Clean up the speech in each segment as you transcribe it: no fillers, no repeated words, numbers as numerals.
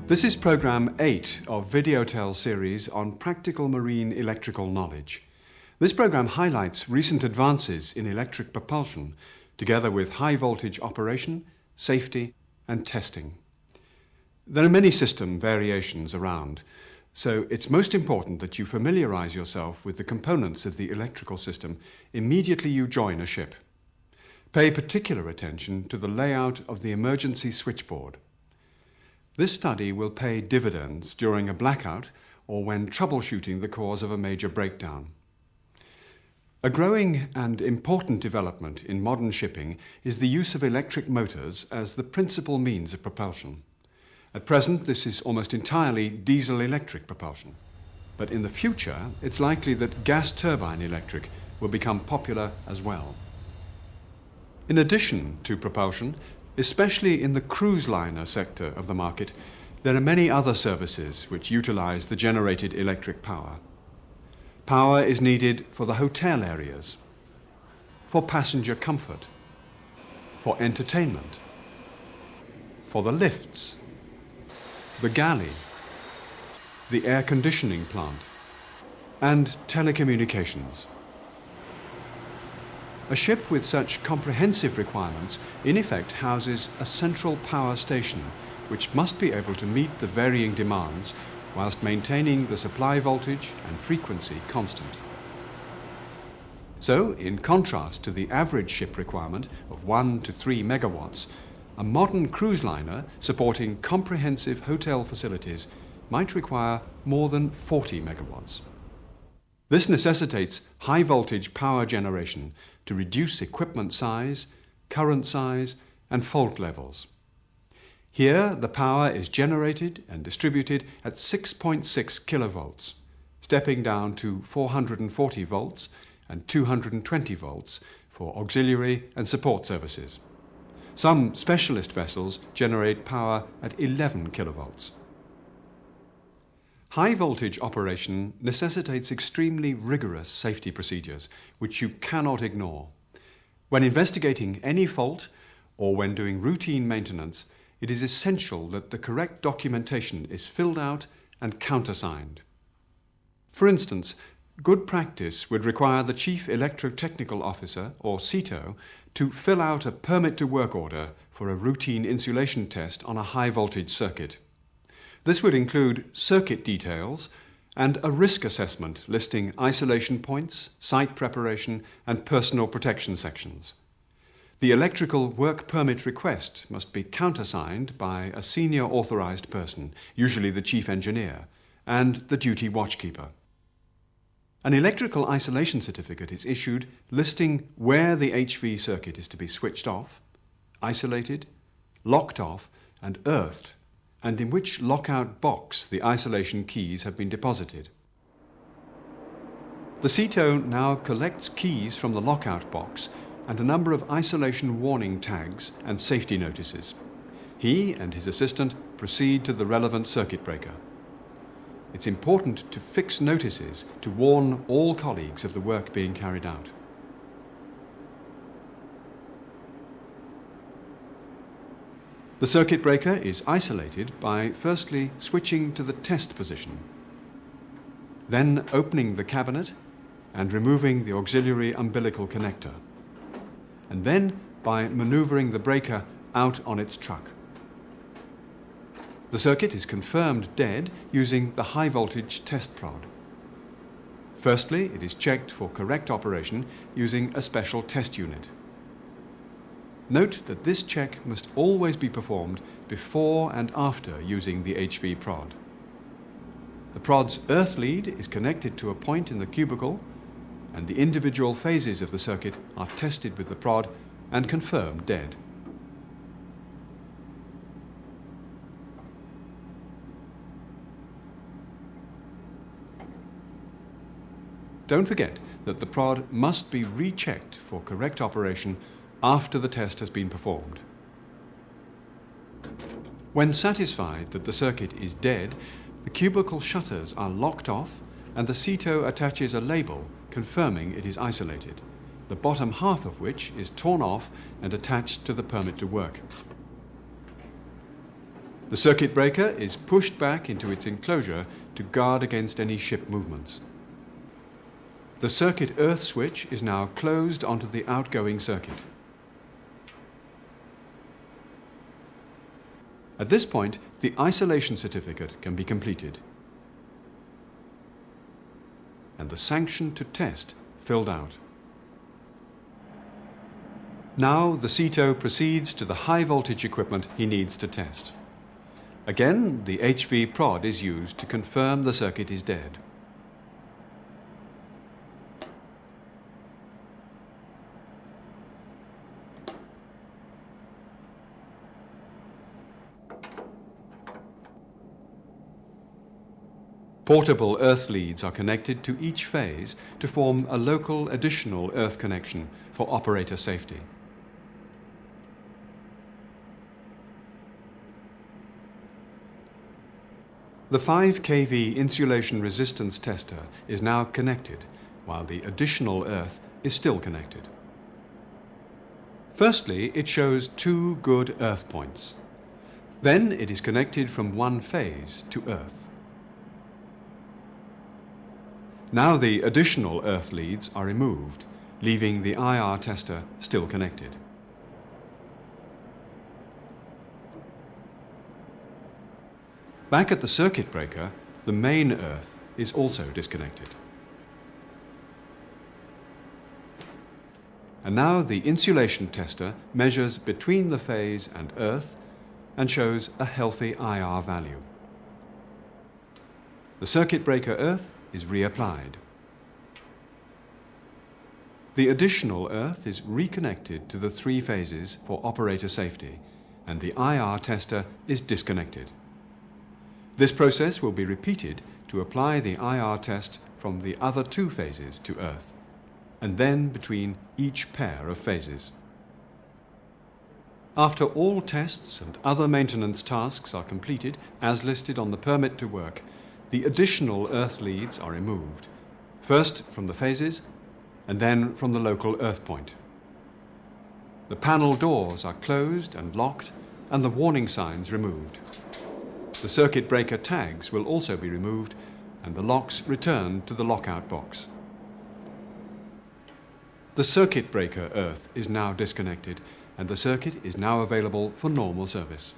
This is Programme 8 of VideoTel series on practical marine electrical knowledge. This programme highlights recent advances in electric propulsion, together with high voltage operation, safety and testing. There are many system variations around, so it's most important that you familiarise yourself with the components of the electrical system immediately you join a ship. Pay particular attention to the layout of the emergency switchboard. This study will pay dividends during a blackout or when troubleshooting the cause of a major breakdown. A growing and important development in modern shipping is the use of electric motors as the principal means of propulsion. At present, this is almost entirely diesel-electric propulsion. But in the future, it's likely that gas turbine electric will become popular as well. In addition to propulsion, especially in the cruise liner sector of the market, there are many other services which utilize the generated electric power. Power is needed for the hotel areas, for passenger comfort, for entertainment, for the lifts, the galley, the air conditioning plant, and telecommunications. A ship with such comprehensive requirements in effect houses a central power station which must be able to meet the varying demands whilst maintaining the supply voltage and frequency constant. So, in contrast to the average ship requirement of 1 to 3 megawatts, a modern cruise liner supporting comprehensive hotel facilities might require more than 40 megawatts. This necessitates high voltage power generation to reduce equipment size, current size, and fault levels. Here, the power is generated and distributed at 6.6 kilovolts, stepping down to 440 volts and 220 volts for auxiliary and support services. Some specialist vessels generate power at 11 kilovolts. High voltage operation necessitates extremely rigorous safety procedures, which you cannot ignore. When investigating any fault or when doing routine maintenance, it is essential that the correct documentation is filled out and countersigned. For instance, good practice would require the Chief Electrotechnical Officer, or CETO, to fill out a permit to work order for a routine insulation test on a high voltage circuit. This would include circuit details and a risk assessment listing isolation points, site preparation, and personal protection sections. The electrical work permit request must be countersigned by a senior authorized person, usually the chief engineer, and the duty watchkeeper. An electrical isolation certificate is issued listing where the HV circuit is to be switched off, isolated, locked off, and earthed, and in which lockout box the isolation keys have been deposited. The CETO now collects keys from the lockout box and a number of isolation warning tags and safety notices. He and his assistant proceed to the relevant circuit breaker. It's important to fix notices to warn all colleagues of the work being carried out. The circuit breaker is isolated by firstly switching to the test position, then opening the cabinet and removing the auxiliary umbilical connector, and then by manoeuvring the breaker out on its truck. The circuit is confirmed dead using the high voltage test prod. Firstly, it is checked for correct operation using a special test unit. Note that this check must always be performed before and after using the HV prod. The prod's earth lead is connected to a point in the cubicle, and the individual phases of the circuit are tested with the prod and confirmed dead. Don't forget that the prod must be rechecked for correct operation after the test has been performed. When satisfied that the circuit is dead, the cubicle shutters are locked off and the CETO attaches a label confirming it is isolated, the bottom half of which is torn off and attached to the permit to work. The circuit breaker is pushed back into its enclosure to guard against any ship movements. The circuit earth switch is now closed onto the outgoing circuit. At this point, the isolation certificate can be completed and the sanction to test filled out. Now the CETO proceeds to the high voltage equipment he needs to test. Again, the HV prod is used to confirm the circuit is dead. Portable earth leads are connected to each phase to form a local additional earth connection for operator safety. The 5 kV insulation resistance tester is now connected, while the additional earth is still connected. Firstly, it shows 2 good earth points. Then it is connected from one phase to earth. Now the additional earth leads are removed, leaving the IR tester still connected. Back at the circuit breaker, the main earth is also disconnected. And now the insulation tester measures between the phase and earth and shows a healthy IR value. The circuit breaker earth is reapplied. The additional earth is reconnected to the 3 phases for operator safety, and the IR tester is disconnected. This process will be repeated to apply the IR test from the other 2 phases to earth, and then between each pair of phases. After all tests and other maintenance tasks are completed, as listed on the permit to work, the additional earth leads are removed, first from the phases and then from the local earth point. The panel doors are closed and locked and the warning signs removed. The circuit breaker tags will also be removed and the locks returned to the lockout box. The circuit breaker earth is now disconnected and the circuit is now available for normal service.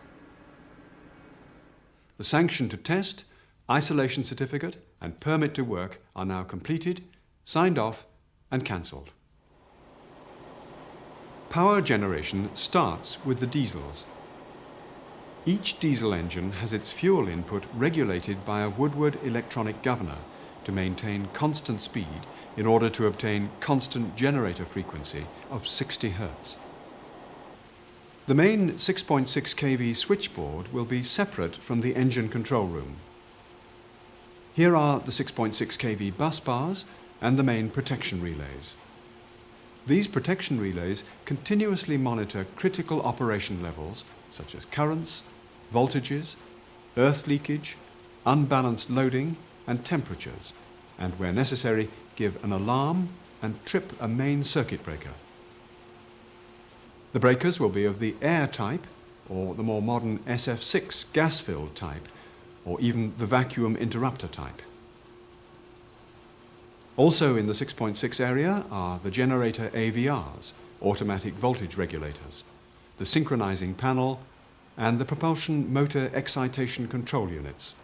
The sanction to test, isolation certificate and permit to work are now completed, signed off and cancelled. Power generation starts with the diesels. Each diesel engine has its fuel input regulated by a Woodward electronic governor to maintain constant speed in order to obtain constant generator frequency of 60 Hz. The main 6.6 kV switchboard will be separate from the engine control room. Here are the 6.6 kV bus bars and the main protection relays. These protection relays continuously monitor critical operation levels such as currents, voltages, earth leakage, unbalanced loading and temperatures, and where necessary give an alarm and trip a main circuit breaker. The breakers will be of the air type or the more modern SF6 gas-filled type, or even the vacuum interrupter type. Also in the 6.6 area are the generator AVRs, automatic voltage regulators, the synchronizing panel, and the propulsion motor excitation control units.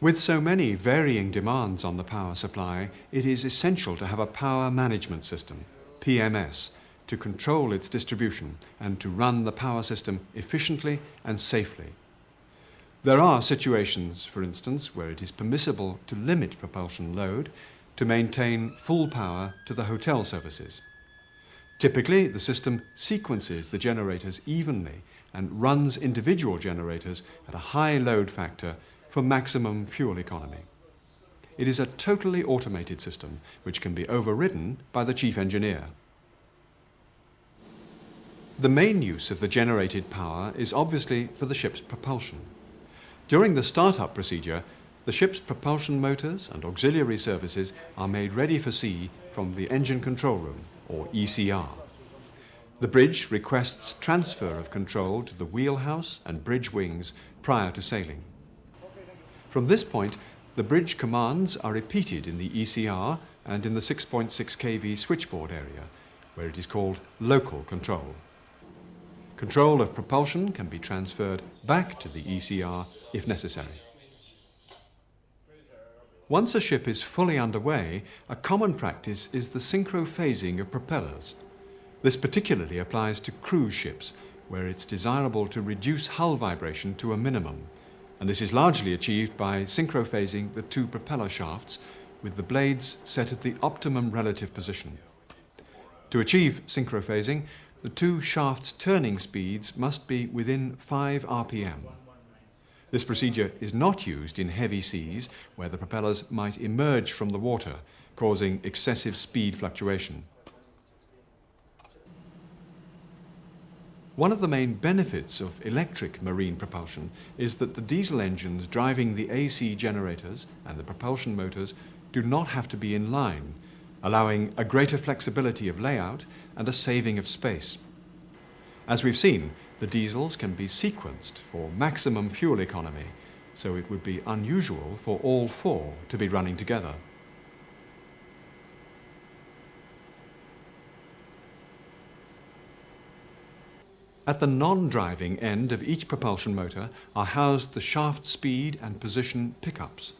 With so many varying demands on the power supply, it is essential to have a power management system, PMS, to control its distribution and to run the power system efficiently and safely. There are situations, for instance, where it is permissible to limit propulsion load to maintain full power to the hotel services. Typically, the system sequences the generators evenly and runs individual generators at a high load factor for maximum fuel economy. It is a totally automated system which can be overridden by the chief engineer. The main use of the generated power is obviously for the ship's propulsion. During the start-up procedure, the ship's propulsion motors and auxiliary services are made ready for sea from the engine control room, or ECR. The bridge requests transfer of control to the wheelhouse and bridge wings prior to sailing. From this point, the bridge commands are repeated in the ECR and in the 6.6 kV switchboard area, where it is called local control. Control of propulsion can be transferred back to the ECR if necessary. Once a ship is fully underway, a common practice is the synchrophasing of propellers. This particularly applies to cruise ships, where it's desirable to reduce hull vibration to a minimum, and this is largely achieved by synchrophasing the two propeller shafts with the blades set at the optimum relative position. To achieve synchrophasing, the two shafts' turning speeds must be within 5 RPM. This procedure is not used in heavy seas, where the propellers might emerge from the water, causing excessive speed fluctuation. One of the main benefits of electric marine propulsion is that the diesel engines driving the AC generators and the propulsion motors do not have to be in line, allowing a greater flexibility of layout and a saving of space. As we've seen, the diesels can be sequenced for maximum fuel economy, so it would be unusual for all four to be running together. At the non-driving end of each propulsion motor are housed the shaft speed and position pickups.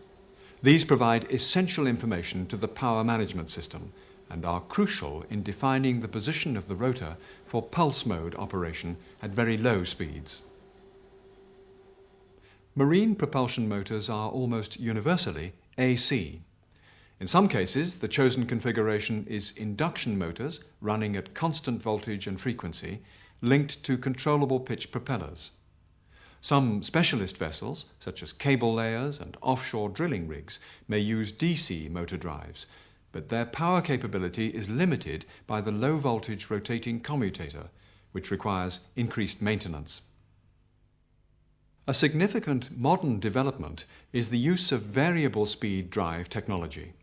These provide essential information to the power management system and are crucial in defining the position of the rotor for pulse mode operation at very low speeds. Marine propulsion motors are almost universally AC. In some cases, the chosen configuration is induction motors running at constant voltage and frequency, linked to controllable pitch propellers. Some specialist vessels, such as cable layers and offshore drilling rigs, may use DC motor drives, but their power capability is limited by the low-voltage rotating commutator, which requires increased maintenance. A significant modern development is the use of variable speed drive technology.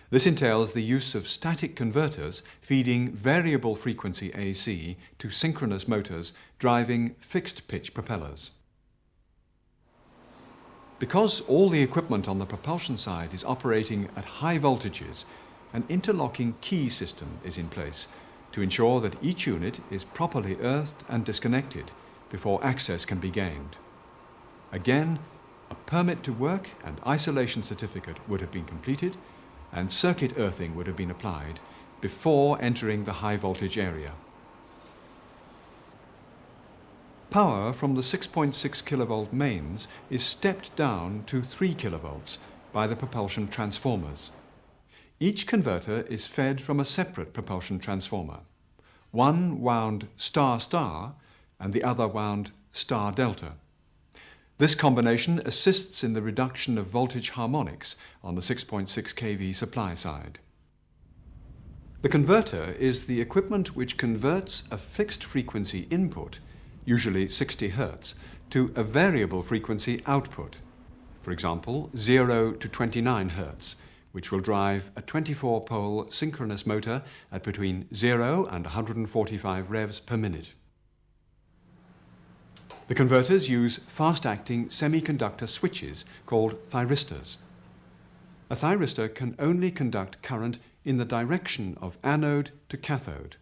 This entails the use of static converters feeding variable frequency AC to synchronous motors driving fixed pitch propellers. Because all the equipment on the propulsion side is operating at high voltages, an interlocking key system is in place to ensure that each unit is properly earthed and disconnected before access can be gained. Again, a permit to work and isolation certificate would have been completed, and circuit earthing would have been applied before entering the high voltage area. Power from the 6.6 kilovolt mains is stepped down to 3 kilovolts by the propulsion transformers. Each converter is fed from a separate propulsion transformer, one wound star-star and the other wound star-delta. This combination assists in the reduction of voltage harmonics on the 6.6 kV supply side. The converter is the equipment which converts a fixed frequency input, usually 60 Hz, to a variable frequency output, for example 0 to 29 Hz, which will drive a 24-pole synchronous motor at between 0 and 145 revs per minute. The converters use fast-acting semiconductor switches called thyristors. A thyristor can only conduct current in the direction of anode to cathode.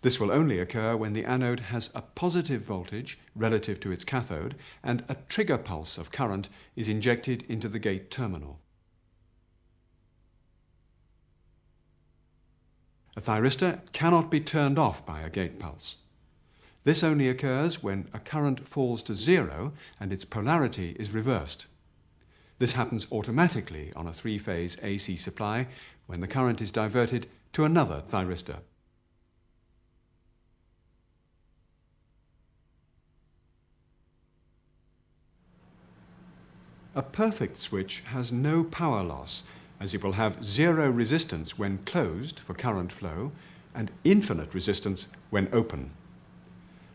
This will only occur when the anode has a positive voltage relative to its cathode and a trigger pulse of current is injected into the gate terminal. A thyristor cannot be turned off by a gate pulse. This only occurs when a current falls to 0 and its polarity is reversed. This happens automatically on a 3-phase AC supply when the current is diverted to another thyristor. A perfect switch has no power loss, as it will have 0 resistance when closed for current flow and infinite resistance when open.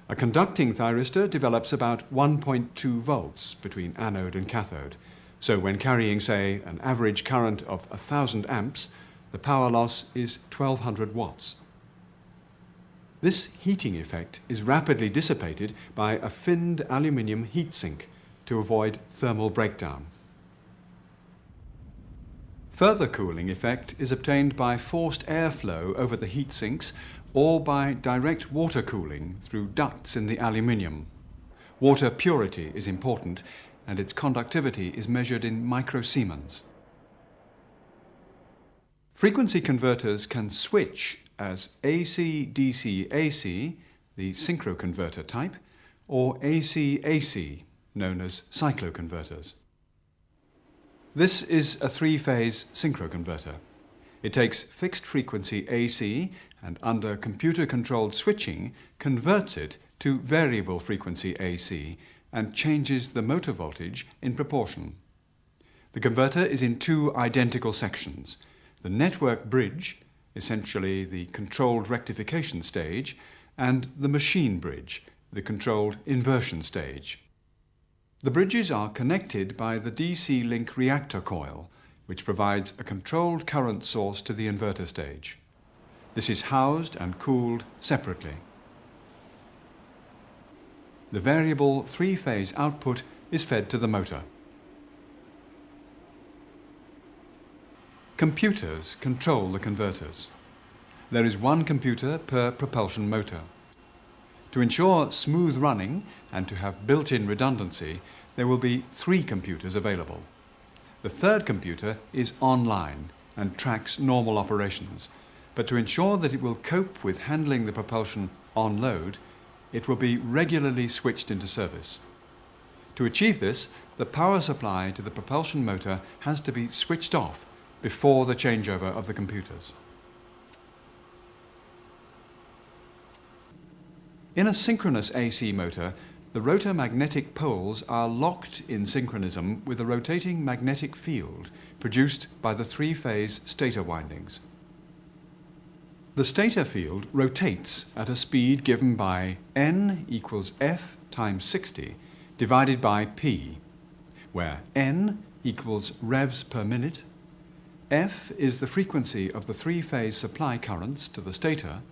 A conducting thyristor develops about 1.2 volts between anode and cathode, so when carrying, say, an average current of 1,000 amps, the power loss is 1,200 watts. This heating effect is rapidly dissipated by a finned aluminium heatsink to avoid thermal breakdown. Further cooling effect is obtained by forced airflow over the heat sinks or by direct water cooling through ducts in the aluminium. Water purity is important, and its conductivity is measured in microsiemens. Frequency converters can switch as AC-DC-AC, the synchroconverter type, or AC-AC, known as cycloconverters. This is a three-phase synchroconverter. It takes fixed frequency AC and under computer-controlled switching converts it to variable frequency AC and changes the motor voltage in proportion. The converter is in two identical sections: the network bridge, essentially the controlled rectification stage, and the machine bridge, the controlled inversion stage. The bridges are connected by the DC link reactor coil, which provides a controlled current source to the inverter stage. This is housed and cooled separately. The variable three-phase output is fed to the motor. Computers control the converters. There is one computer per propulsion motor. To ensure smooth running and to have built-in redundancy, there will be 3 computers available. The third computer is online and tracks normal operations, but to ensure that it will cope with handling the propulsion on load, it will be regularly switched into service. To achieve this, the power supply to the propulsion motor has to be switched off before the changeover of the computers. In a synchronous AC motor, the rotor magnetic poles are locked in synchronism with a rotating magnetic field produced by the three-phase stator windings. The stator field rotates at a speed given by N equals F times 60 divided by P, where N equals revs per minute, F is the frequency of the three-phase supply currents to the stator,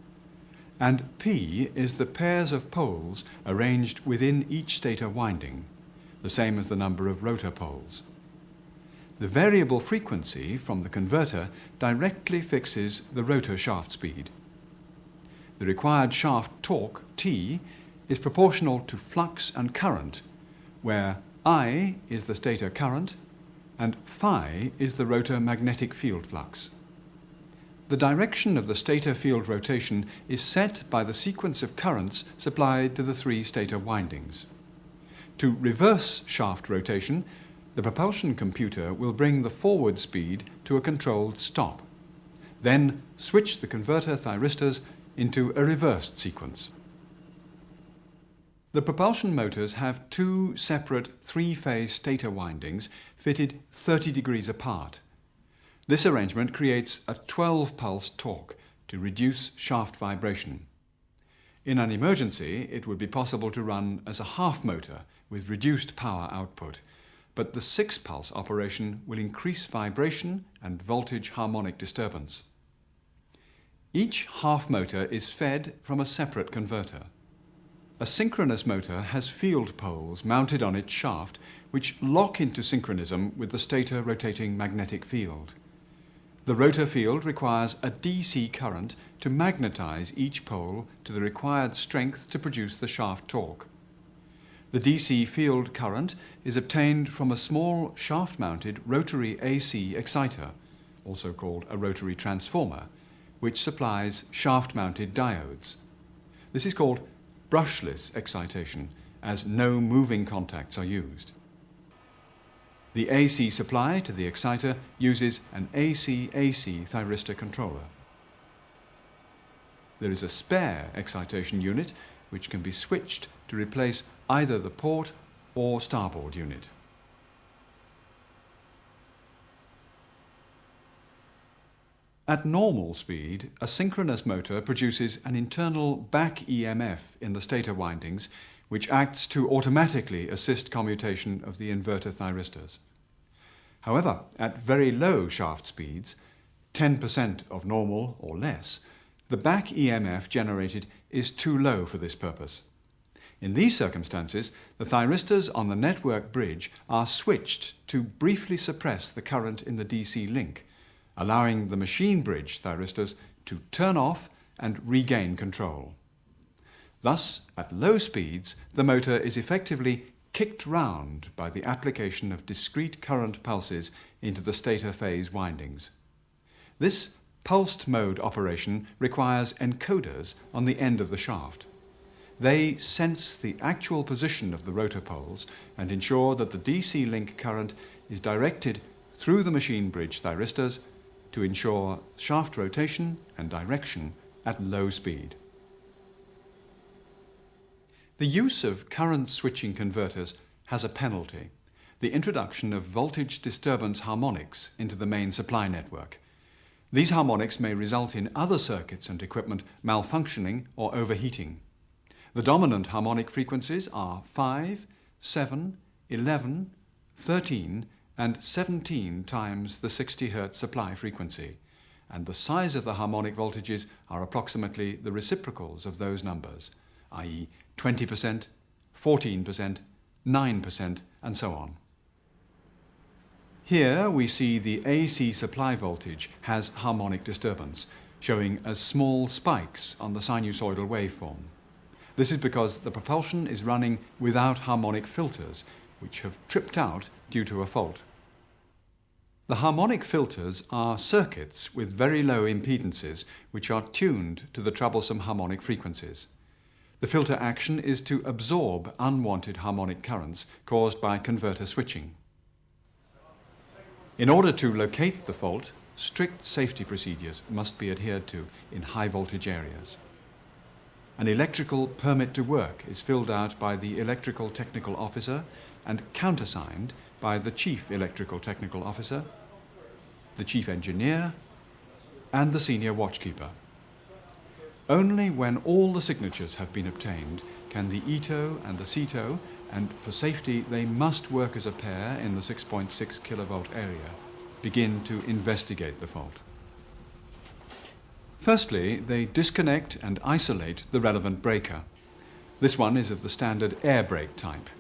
and P is the pairs of poles arranged within each stator winding, the same as the number of rotor poles. The variable frequency from the converter directly fixes the rotor shaft speed. The required shaft torque, T, is proportional to flux and current, where I is the stator current and phi is the rotor magnetic field flux. The direction of the stator field rotation is set by the sequence of currents supplied to the 3 stator windings. To reverse shaft rotation, the propulsion computer will bring the forward speed to a controlled stop, then switch the converter thyristors into a reversed sequence. The propulsion motors have 2 separate 3-phase stator windings fitted 30 degrees apart. This arrangement creates a 12-pulse torque to reduce shaft vibration. In an emergency, it would be possible to run as a half motor with reduced power output, but the 6-pulse operation will increase vibration and voltage harmonic disturbance. Each half motor is fed from a separate converter. A synchronous motor has field poles mounted on its shaft which lock into synchronism with the stator rotating magnetic field. The rotor field requires a DC current to magnetize each pole to the required strength to produce the shaft torque. The DC field current is obtained from a small shaft-mounted rotary AC exciter, also called a rotary transformer, which supplies shaft-mounted diodes. This is called brushless excitation, as no moving contacts are used. The AC supply to the exciter uses an AC-AC thyristor controller. There is a spare excitation unit which can be switched to replace either the port or starboard unit. At normal speed, a synchronous motor produces an internal back EMF in the stator windings which acts to automatically assist commutation of the inverter thyristors. However, at very low shaft speeds, 10% of normal or less, the back EMF generated is too low for this purpose. In these circumstances, the thyristors on the network bridge are switched to briefly suppress the current in the DC link, allowing the machine bridge thyristors to turn off and regain control. Thus, at low speeds, the motor is effectively kicked round by the application of discrete current pulses into the stator phase windings. This pulsed mode operation requires encoders on the end of the shaft. They sense the actual position of the rotor poles and ensure that the DC link current is directed through the machine bridge thyristors to ensure shaft rotation and direction at low speed. The use of current switching converters has a penalty: the introduction of voltage disturbance harmonics into the main supply network. These harmonics may result in other circuits and equipment malfunctioning or overheating. The dominant harmonic frequencies are 5, 7, 11, 13 and 17 times the 60 Hz supply frequency, and the size of the harmonic voltages are approximately the reciprocals of those numbers, i.e. 20%, 14%, 9% and so on. Here we see the AC supply voltage has harmonic disturbance, showing as small spikes on the sinusoidal waveform. This is because the propulsion is running without harmonic filters, which have tripped out due to a fault. The harmonic filters are circuits with very low impedances, which are tuned to the troublesome harmonic frequencies. The filter action is to absorb unwanted harmonic currents caused by converter switching. In order to locate the fault, strict safety procedures must be adhered to in high voltage areas. An electrical permit to work is filled out by the electrical technical officer and countersigned by the chief electrical technical officer, the chief engineer, and the senior watchkeeper. Only when all the signatures have been obtained can the ETO and the CETO, and for safety they must work as a pair in the 6.6 kilovolt area, begin to investigate the fault. Firstly, they disconnect and isolate the relevant breaker. This one is of the standard air brake type.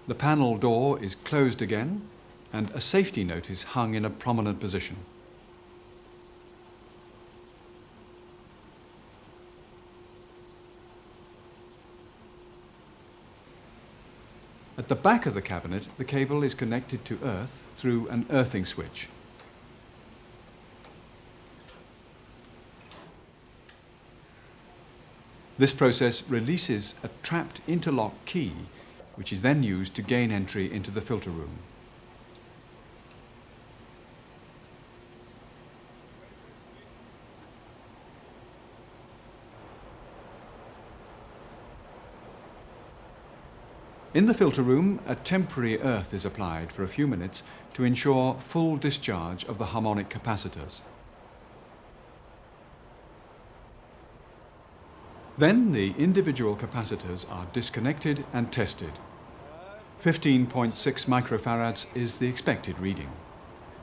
The panel door is closed again, and a safety note is hung in a prominent position. At the back of the cabinet, the cable is connected to earth through an earthing switch. This process releases a trapped interlock key, which is then used to gain entry into the filter room. In the filter room, a temporary earth is applied for a few minutes to ensure full discharge of the harmonic capacitors. Then the individual capacitors are disconnected and tested. 15.6 microfarads is the expected reading,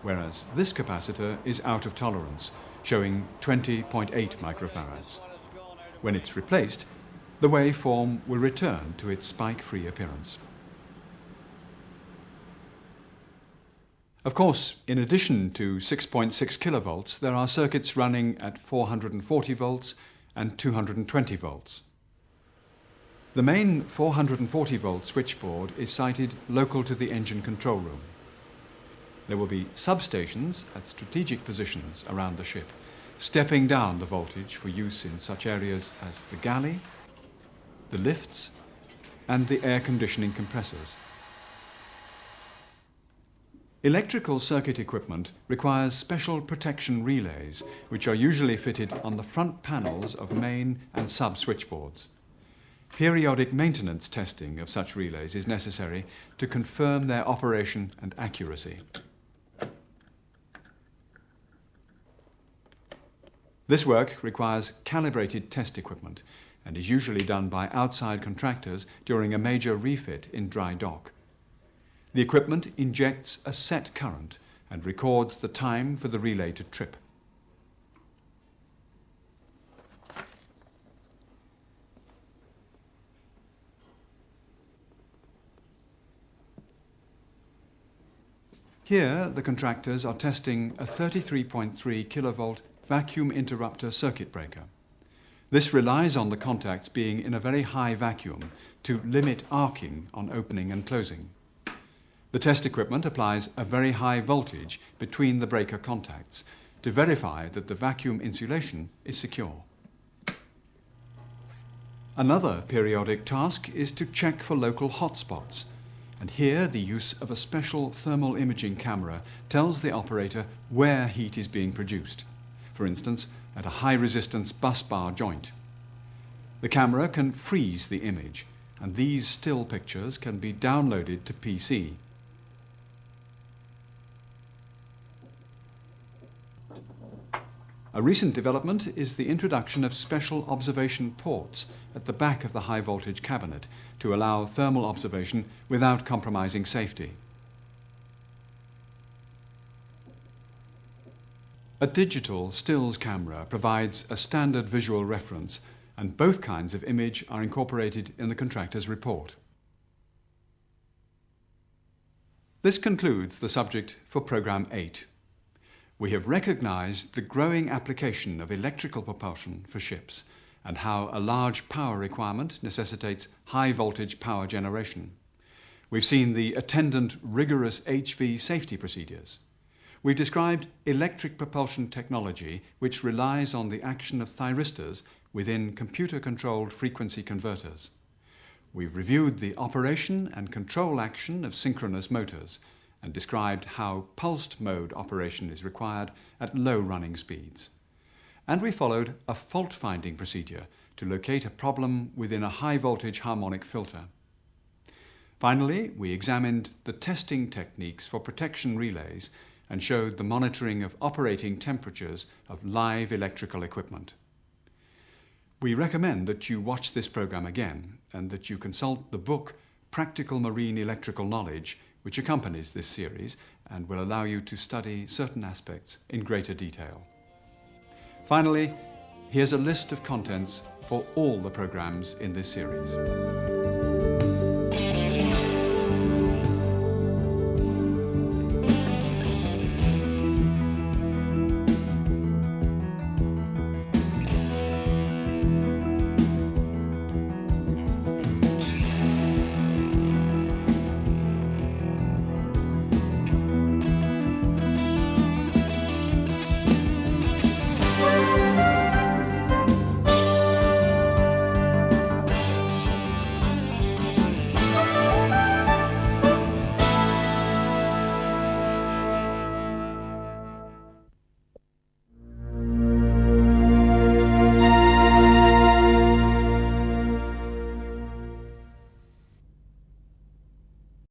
whereas this capacitor is out of tolerance, showing 20.8 microfarads. When it's replaced, the waveform will return to its spike-free appearance. Of course, in addition to 6.6 kilovolts, there are circuits running at 440 volts and 220 volts. The main 440 volt switchboard is sited local to the engine control room. There will be substations at strategic positions around the ship, stepping down the voltage for use in such areas as the galley, the lifts, and the air conditioning compressors. Electrical circuit equipment requires special protection relays, which are usually fitted on the front panels of main and sub-switchboards. Periodic maintenance testing of such relays is necessary to confirm their operation and accuracy. This work requires calibrated test equipment and is usually done by outside contractors during a major refit in dry dock. The equipment injects a set current and records the time for the relay to trip. Here, the contractors are testing a 33.3 kilovolt vacuum interrupter circuit breaker. This relies on the contacts being in a very high vacuum to limit arcing on opening and closing. The test equipment applies a very high voltage between the breaker contacts to verify that the vacuum insulation is secure. Another periodic task is to check for local hotspots, and here the use of a special thermal imaging camera tells the operator where heat is being produced, for instance at a high resistance bus bar joint. The camera can freeze the image, and these still pictures can be downloaded to PC. A recent development is the introduction of special observation ports at the back of the high voltage cabinet to allow thermal observation without compromising safety. A digital stills camera provides a standard visual reference, and both kinds of image are incorporated in the contractor's report. This concludes the subject for Program 8. We have recognized the growing application of electrical propulsion for ships and how a large power requirement necessitates high voltage power generation. We've seen the attendant rigorous HV safety procedures. We've described electric propulsion technology which relies on the action of thyristors within computer-controlled frequency converters. We've reviewed the operation and control action of synchronous motors and described how pulsed mode operation is required at low running speeds. And we followed a fault-finding procedure to locate a problem within a high-voltage harmonic filter. Finally, we examined the testing techniques for protection relays and showed the monitoring of operating temperatures of live electrical equipment. We recommend that you watch this program again and that you consult the book Practical Marine Electrical Knowledge, which accompanies this series and will allow you to study certain aspects in greater detail. Finally, here's a list of contents for all the programs in this series.